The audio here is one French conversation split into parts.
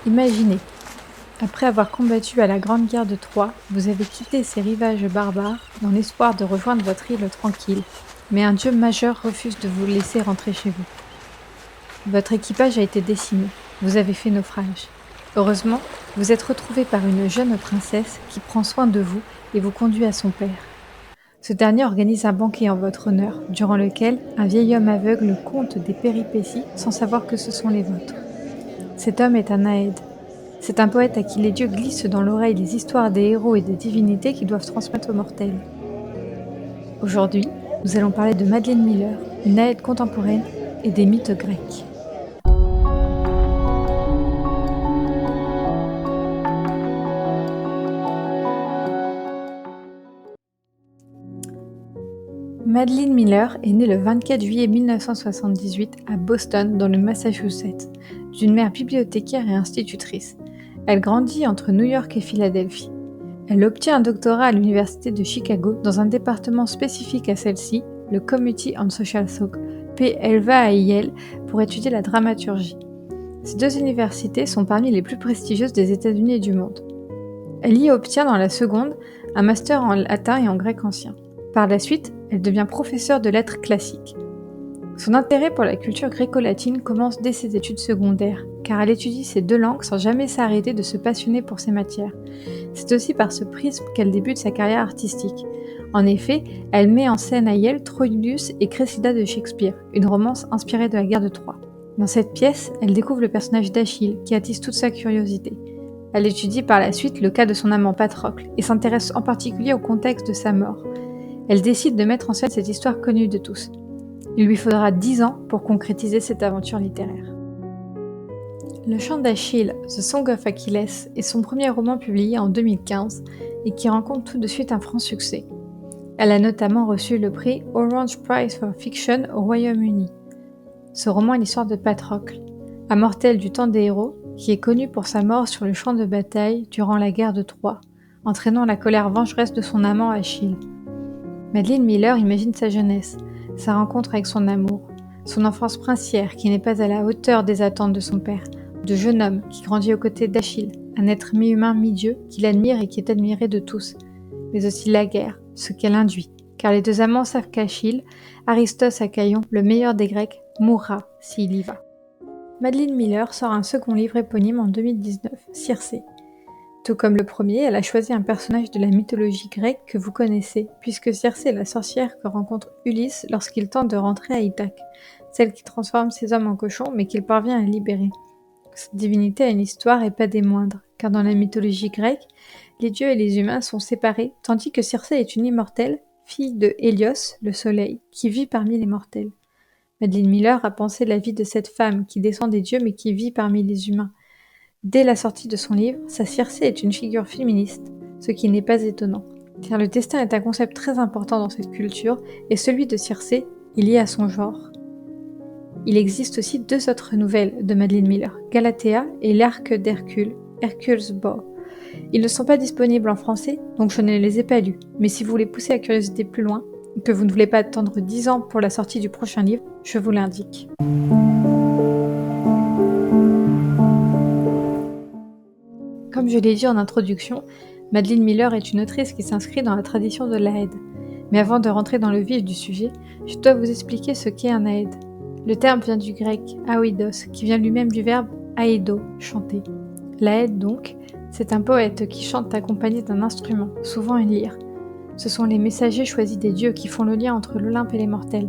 Imaginez, après avoir combattu à la Grande Guerre de Troie, vous avez quitté ces rivages barbares dans l'espoir de rejoindre votre île tranquille. Mais un dieu majeur refuse de vous laisser rentrer chez vous. Votre équipage a été décimé. Vous avez fait naufrage. Heureusement, vous êtes retrouvé par une jeune princesse qui prend soin de vous et vous conduit à son père. Ce dernier organise un banquet en votre honneur, durant lequel un vieil homme aveugle conte des péripéties sans savoir que ce sont les vôtres. Cet homme est un Aède. C'est un poète à qui les dieux glissent dans l'oreille les histoires des héros et des divinités qu'ils doivent transmettre aux mortels. Aujourd'hui, nous allons parler de Madeline Miller, une Aède contemporaine et des mythes grecs. Madeline Miller est née le 24 juillet 1978 à Boston, dans le Massachusetts, d'une mère bibliothécaire et institutrice. Elle grandit entre New York et Philadelphie. Elle obtient un doctorat à l'Université de Chicago dans un département spécifique à celle-ci, le Community and Social Thought, puis elle va à Yale pour étudier la dramaturgie. Ces deux universités sont parmi les plus prestigieuses des États-Unis et du monde. Elle y obtient dans la seconde un master en latin et en grec ancien. Par la suite, elle devient professeure de lettres classiques. Son intérêt pour la culture gréco-latine commence dès ses études secondaires, car elle étudie ces deux langues sans jamais s'arrêter de se passionner pour ces matières. C'est aussi par ce prisme qu'elle débute sa carrière artistique. En effet, elle met en scène à Yale Troilus et Cressida de Shakespeare, une romance inspirée de la guerre de Troie. Dans cette pièce, elle découvre le personnage d'Achille, qui attise toute sa curiosité. Elle étudie par la suite le cas de son amant Patrocle, et s'intéresse en particulier au contexte de sa mort. Elle décide de mettre en scène cette histoire connue de tous. Il lui faudra 10 ans pour concrétiser cette aventure littéraire. Le chant d'Achille, The Song of Achilles, est son premier roman publié en 2015 et qui rencontre tout de suite un franc succès. Elle a notamment reçu le prix Orange Prize for Fiction au Royaume-Uni. Ce roman est l'histoire de Patrocle, un mortel du temps des héros, qui est connu pour sa mort sur le champ de bataille durant la guerre de Troie, entraînant la colère vengeresse de son amant Achille. Madeline Miller imagine sa jeunesse, sa rencontre avec son amour, son enfance princière qui n'est pas à la hauteur des attentes de son père, de jeune homme qui grandit aux côtés d'Achille, un être mi-humain, mi-dieu, qu'il admire et qui est admiré de tous, mais aussi la guerre, ce qu'elle induit, car les deux amants savent qu'Achille, Aristos à Caïon, le meilleur des Grecs, mourra s'il y va. Madeline Miller sort un second livre éponyme en 2019, Circé. Tout comme le premier, elle a choisi un personnage de la mythologie grecque que vous connaissez, puisque Circé est la sorcière que rencontre Ulysse lorsqu'il tente de rentrer à Ithaque, celle qui transforme ses hommes en cochons mais qu'il parvient à libérer. Cette divinité a une histoire et pas des moindres, car dans la mythologie grecque, les dieux et les humains sont séparés, tandis que Circé est une immortelle, fille de Hélios, le soleil, qui vit parmi les mortels. Madeline Miller a pensé la vie de cette femme qui descend des dieux mais qui vit parmi les humains. Dès la sortie de son livre, sa Circé est une figure féministe, ce qui n'est pas étonnant, car le destin est un concept très important dans cette culture, et celui de Circé est lié à son genre. Il existe aussi deux autres nouvelles de Madeline Miller, Galatea et l'Arc d'Hercule, Hercule's Bow. Ils ne sont pas disponibles en français, donc je ne les ai pas lus, mais si vous voulez pousser la curiosité plus loin, et que vous ne voulez pas attendre 10 ans pour la sortie du prochain livre, je vous l'indique. Comme je l'ai dit en introduction, Madeline Miller est une autrice qui s'inscrit dans la tradition de l'Aède. Mais avant de rentrer dans le vif du sujet, je dois vous expliquer ce qu'est un Aède. Le terme vient du grec aoidos, qui vient lui-même du verbe aedo, chanter. L'Aède donc, c'est un poète qui chante accompagné d'un instrument, souvent une lyre. Ce sont les messagers choisis des dieux qui font le lien entre l'Olympe et les mortels.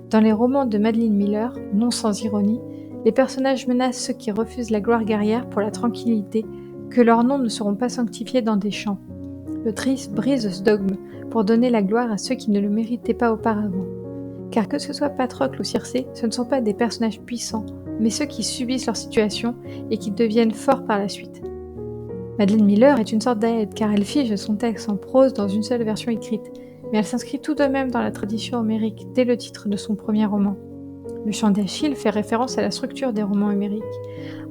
Dans les romans de Madeline Miller, non sans ironie, les personnages menacent ceux qui refusent la gloire guerrière pour la tranquillité, que leurs noms ne seront pas sanctifiés dans des chants. L'autrice brise ce dogme pour donner la gloire à ceux qui ne le méritaient pas auparavant. Car que ce soit Patrocle ou Circé, ce ne sont pas des personnages puissants, mais ceux qui subissent leur situation et qui deviennent forts par la suite. Madeline Miller est une sorte d'Aède car elle fige son texte en prose dans une seule version écrite, mais elle s'inscrit tout de même dans la tradition homérique dès le titre de son premier roman. Le chant d'Achille fait référence à la structure des romans homériques.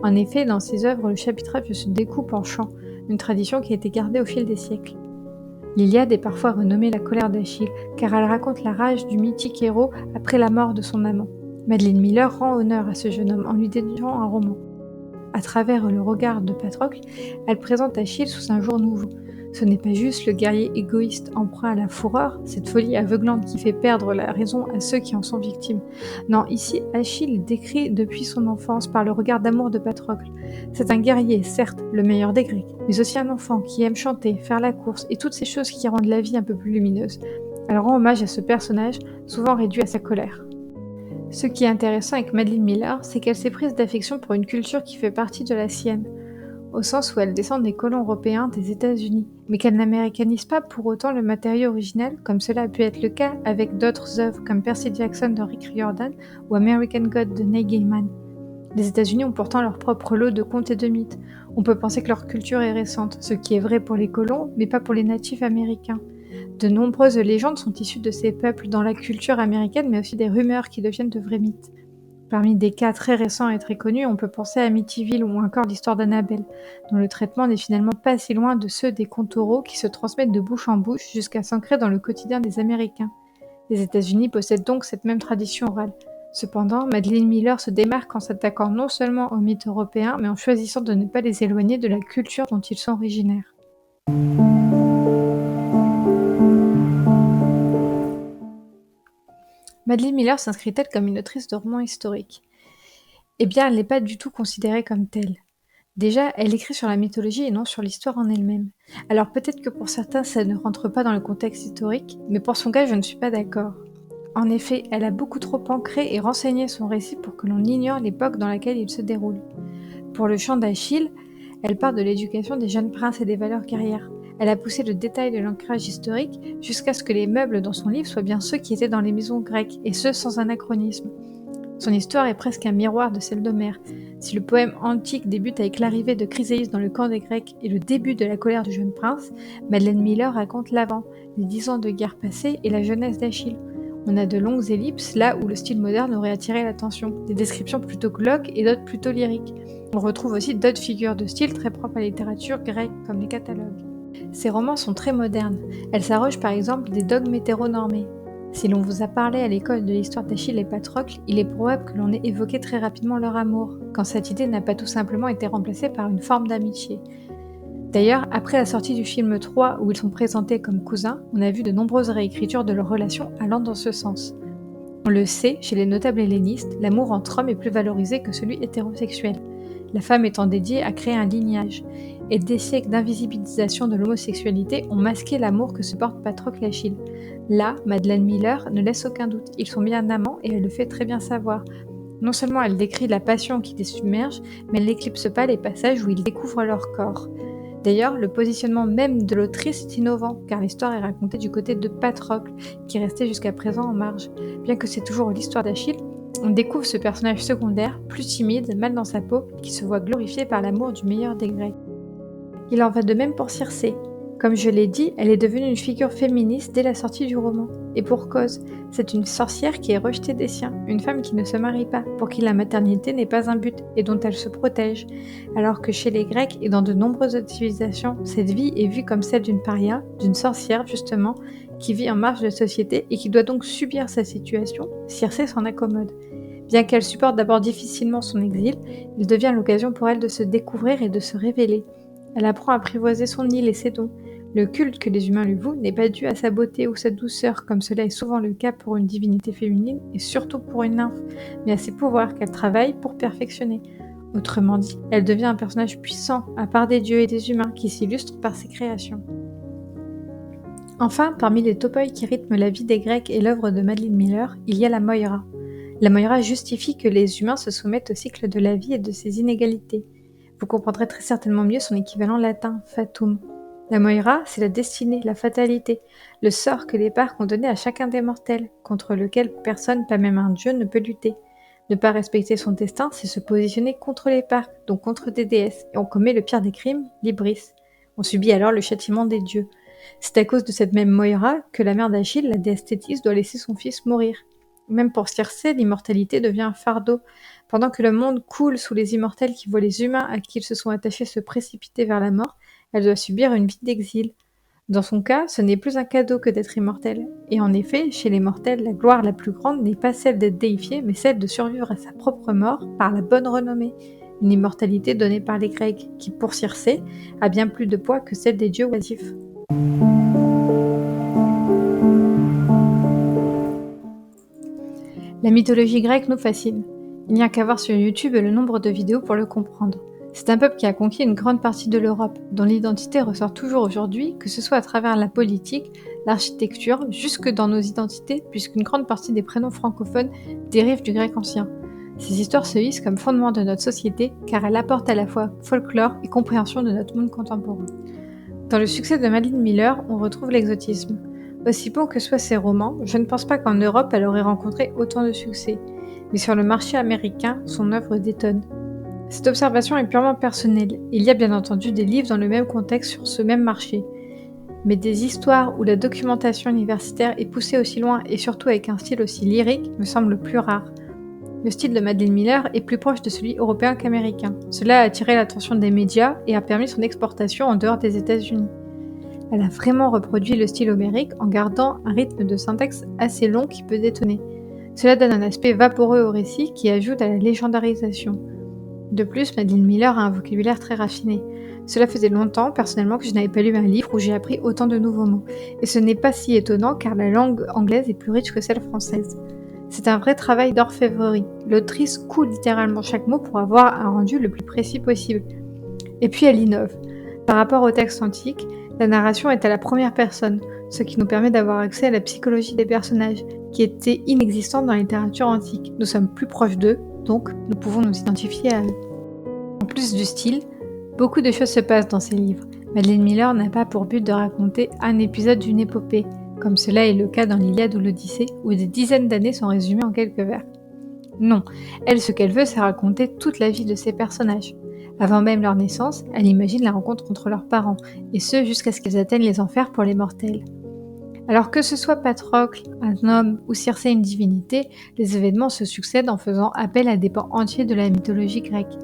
En effet, dans ses œuvres, le chapitrage se découpe en chants, une tradition qui a été gardée au fil des siècles. L'Iliade est parfois renommée la colère d'Achille, car elle raconte la rage du mythique héros après la mort de son amant. Madeline Miller rend honneur à ce jeune homme en lui dédiant un roman. À travers le regard de Patrocle, elle présente Achille sous un jour nouveau. Ce n'est pas juste le guerrier égoïste en proie à la fureur, cette folie aveuglante qui fait perdre la raison à ceux qui en sont victimes. Non, ici, Achille est décrit depuis son enfance par le regard d'amour de Patrocle. C'est un guerrier, certes, le meilleur des Grecs, mais aussi un enfant qui aime chanter, faire la course et toutes ces choses qui rendent la vie un peu plus lumineuse. Elle rend hommage à ce personnage, souvent réduit à sa colère. Ce qui est intéressant avec Madeline Miller, c'est qu'elle s'est prise d'affection pour une culture qui fait partie de la sienne, au sens où elle descend des colons européens des États-Unis, mais qu'elle n'américanise pas pour autant le matériau originel, comme cela a pu être le cas avec d'autres œuvres comme Percy Jackson de Rick Riordan ou American God de Neil Gaiman. Les États-Unis ont pourtant leur propre lot de contes et de mythes. On peut penser que leur culture est récente, ce qui est vrai pour les colons, mais pas pour les natifs américains. De nombreuses légendes sont issues de ces peuples dans la culture américaine, mais aussi des rumeurs qui deviennent de vrais mythes. Parmi des cas très récents et très connus, on peut penser à Amityville ou encore l'histoire d'Annabelle, dont le traitement n'est finalement pas si loin de ceux des contes oraux qui se transmettent de bouche en bouche jusqu'à s'ancrer dans le quotidien des Américains. Les États-Unis possèdent donc cette même tradition orale. Cependant, Madeline Miller se démarque en s'attaquant non seulement aux mythes européens, mais en choisissant de ne pas les éloigner de la culture dont ils sont originaires. Madeline Miller s'inscrit-elle comme une autrice de romans historiques? Eh bien, elle n'est pas du tout considérée comme telle. Déjà, elle écrit sur la mythologie et non sur l'histoire en elle-même. Alors peut-être que pour certains, ça ne rentre pas dans le contexte historique, mais pour son cas, je ne suis pas d'accord. En effet, elle a beaucoup trop ancré et renseigné son récit pour que l'on ignore l'époque dans laquelle il se déroule. Pour le chant d'Achille, elle part de l'éducation des jeunes princes et des valeurs guerrières. Elle a poussé le détail de l'ancrage historique jusqu'à ce que les meubles dans son livre soient bien ceux qui étaient dans les maisons grecques, et ce sans anachronisme. Son histoire est presque un miroir de celle d'Homère. Si le poème antique débute avec l'arrivée de Chryséis dans le camp des Grecs et le début de la colère du jeune prince, Madeline Miller raconte l'avant, les 10 ans de guerre passée et la jeunesse d'Achille. On a de longues ellipses là où le style moderne aurait attiré l'attention, des descriptions plutôt glauques et d'autres plutôt lyriques. On retrouve aussi d'autres figures de style très propres à la littérature grecque, comme les catalogues. Ces romans sont très modernes. Elle s'arroge par exemple des dogmes hétéronormés. Si l'on vous a parlé à l'école de l'histoire d'Achille et Patrocle, il est probable que l'on ait évoqué très rapidement leur amour, quand cette idée n'a pas tout simplement été remplacée par une forme d'amitié. D'ailleurs, après la sortie du film 3 où ils sont présentés comme cousins, on a vu de nombreuses réécritures de leur relation allant dans ce sens. On le sait, chez les notables hellénistes, l'amour entre hommes est plus valorisé que celui hétérosexuel, la femme étant dédiée à créer un lignage, et des siècles d'invisibilisation de l'homosexualité ont masqué l'amour que se portent Patrocle et Achille. Là, Madeline Miller ne laisse aucun doute, ils sont bien amants et elle le fait très bien savoir. Non seulement elle décrit la passion qui les submerge, mais elle n'éclipse pas les passages où ils découvrent leur corps. D'ailleurs, le positionnement même de l'autrice est innovant, car l'histoire est racontée du côté de Patrocle, qui restait jusqu'à présent en marge. Bien que c'est toujours l'histoire d'Achille, on découvre ce personnage secondaire, plus timide, mal dans sa peau, qui se voit glorifié par l'amour du meilleur des Grecs. Il en va de même pour Circé. Comme je l'ai dit, elle est devenue une figure féministe dès la sortie du roman. Et pour cause, c'est une sorcière qui est rejetée des siens, une femme qui ne se marie pas, pour qui la maternité n'est pas un but et dont elle se protège. Alors que chez les Grecs et dans de nombreuses autres civilisations, cette vie est vue comme celle d'une paria, d'une sorcière justement, qui vit en marge de la société et qui doit donc subir sa situation. Circé s'en accommode. Bien qu'elle supporte d'abord difficilement son exil, il devient l'occasion pour elle de se découvrir et de se révéler. Elle apprend à apprivoiser son île et ses dons. Le culte que les humains lui vouent n'est pas dû à sa beauté ou sa douceur, comme cela est souvent le cas pour une divinité féminine et surtout pour une nymphe, mais à ses pouvoirs qu'elle travaille pour perfectionner. Autrement dit, elle devient un personnage puissant, à part des dieux et des humains, qui s'illustre par ses créations. Enfin, parmi les topoi qui rythment la vie des Grecs et l'œuvre de Madeline Miller, il y a la Moira. La Moira justifie que les humains se soumettent au cycle de la vie et de ses inégalités. Vous comprendrez très certainement mieux son équivalent latin, fatum. La Moira, c'est la destinée, la fatalité, le sort que les parcs ont donné à chacun des mortels, contre lequel personne, pas même un dieu, ne peut lutter. Ne pas respecter son destin, c'est se positionner contre les parcs, donc contre des déesses, et on commet le pire des crimes, l'hybris. On subit alors le châtiment des dieux. C'est à cause de cette même Moira que la mère d'Achille, la déesse Thétis, doit laisser son fils mourir. Même pour Circé, l'immortalité devient un fardeau. Pendant que le monde coule sous les immortels qui voient les humains à qui ils se sont attachés se précipiter vers la mort, elle doit subir une vie d'exil. Dans son cas, ce n'est plus un cadeau que d'être immortelle. Et en effet, chez les mortels, la gloire la plus grande n'est pas celle d'être déifié, mais celle de survivre à sa propre mort par la bonne renommée. une immortalité donnée par les Grecs, qui pour Circé a bien plus de poids que celle des dieux oisifs. La mythologie grecque nous fascine. Il n'y a qu'à voir sur YouTube le nombre de vidéos pour le comprendre. C'est un peuple qui a conquis une grande partie de l'Europe, dont l'identité ressort toujours aujourd'hui, que ce soit à travers la politique, l'architecture, jusque dans nos identités, puisqu'une grande partie des prénoms francophones dérivent du grec ancien. Ces histoires se hissent comme fondement de notre société, car elles apportent à la fois folklore et compréhension de notre monde contemporain. Dans le succès de Madeline Miller, on retrouve l'exotisme. Aussi bon que soient ses romans, je ne pense pas qu'en Europe elle aurait rencontré autant de succès. Mais sur le marché américain, son œuvre détonne. Cette observation est purement personnelle. Il y a bien entendu des livres dans le même contexte sur ce même marché. Mais des histoires où la documentation universitaire est poussée aussi loin et surtout avec un style aussi lyrique me semble plus rare. Le style de Madeline Miller est plus proche de celui européen qu'américain. Cela a attiré l'attention des médias et a permis son exportation en dehors des États-Unis. Elle a vraiment reproduit le style homérique en gardant un rythme de syntaxe assez long qui peut détonner. Cela donne un aspect vaporeux au récit qui ajoute à la légendarisation. De plus, Madeline Miller a un vocabulaire très raffiné. Cela faisait longtemps, personnellement, que je n'avais pas lu un livre où j'ai appris autant de nouveaux mots. Et ce n'est pas si étonnant car la langue anglaise est plus riche que celle française. C'est un vrai travail d'orfèvrerie. L'autrice coud littéralement chaque mot pour avoir un rendu le plus précis possible. Et puis elle innove. Par rapport au texte antique, la narration est à la première personne, ce qui nous permet d'avoir accès à la psychologie des personnages, qui était inexistante dans la littérature antique. Nous sommes plus proches d'eux, donc nous pouvons nous identifier à eux. En plus du style, beaucoup de choses se passent dans ces livres. Madeline Miller n'a pas pour but de raconter un épisode d'une épopée, comme cela est le cas dans l'Iliade ou l'Odyssée, où des dizaines d'années sont résumées en quelques vers. Non, elle, ce qu'elle veut, c'est raconter toute la vie de ses personnages. Avant même leur naissance, elle imagine la rencontre entre leurs parents, et ce jusqu'à ce qu'ils atteignent les enfers pour les mortels. Alors que ce soit Patrocle, un homme, ou Circé, une divinité, les événements se succèdent en faisant appel à des pans entiers de la mythologie grecque.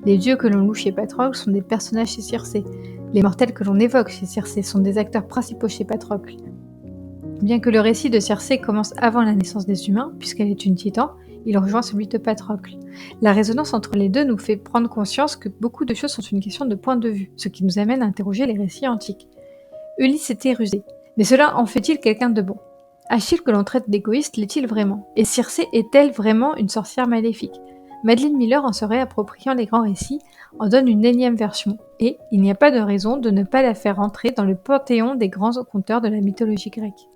Les dieux que l'on loue chez Patrocle sont des personnages chez Circé. Les mortels que l'on évoque chez Circé sont des acteurs principaux chez Patrocle. Bien que le récit de Circé commence avant la naissance des humains, puisqu'elle est une titan, il rejoint celui de Patrocle. La résonance entre les deux nous fait prendre conscience que beaucoup de choses sont une question de point de vue, ce qui nous amène à interroger les récits antiques. Ulysse était rusé, mais cela en fait-il quelqu'un de bon? Achille que l'on traite d'égoïste l'est-il vraiment? Et Circé est-elle vraiment une sorcière maléfique? Madeline Miller, en se réappropriant les grands récits, en donne une énième version, et il n'y a pas de raison de ne pas la faire entrer dans le panthéon des grands conteurs de la mythologie grecque.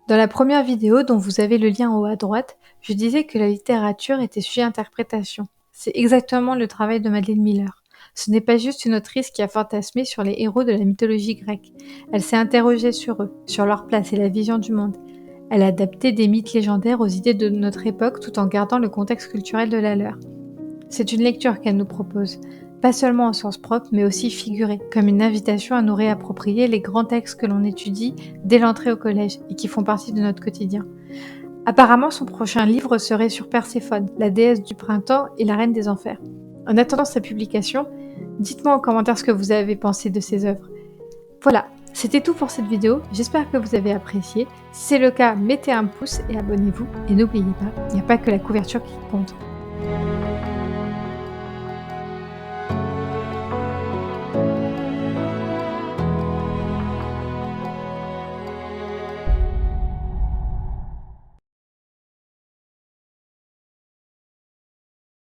Dans la première vidéo, dont vous avez le lien en haut à droite, je disais que la littérature était sujet à interprétation. C'est exactement le travail de Madeline Miller. Ce n'est pas juste une autrice qui a fantasmé sur les héros de la mythologie grecque. Elle s'est interrogée sur eux, sur leur place et la vision du monde. Elle a adapté des mythes légendaires aux idées de notre époque tout en gardant le contexte culturel de la leur. C'est une lecture qu'elle nous propose, pas seulement au sens propre, mais aussi figuré, comme une invitation à nous réapproprier les grands textes que l'on étudie dès l'entrée au collège et qui font partie de notre quotidien. Apparemment, son prochain livre serait sur Perséphone, la déesse du printemps et la reine des enfers. En attendant sa publication, dites-moi en commentaire ce que vous avez pensé de ces œuvres. Voilà, c'était tout pour cette vidéo, j'espère que vous avez apprécié. Si c'est le cas, mettez un pouce et abonnez-vous. Et n'oubliez pas, il n'y a pas que la couverture qui compte.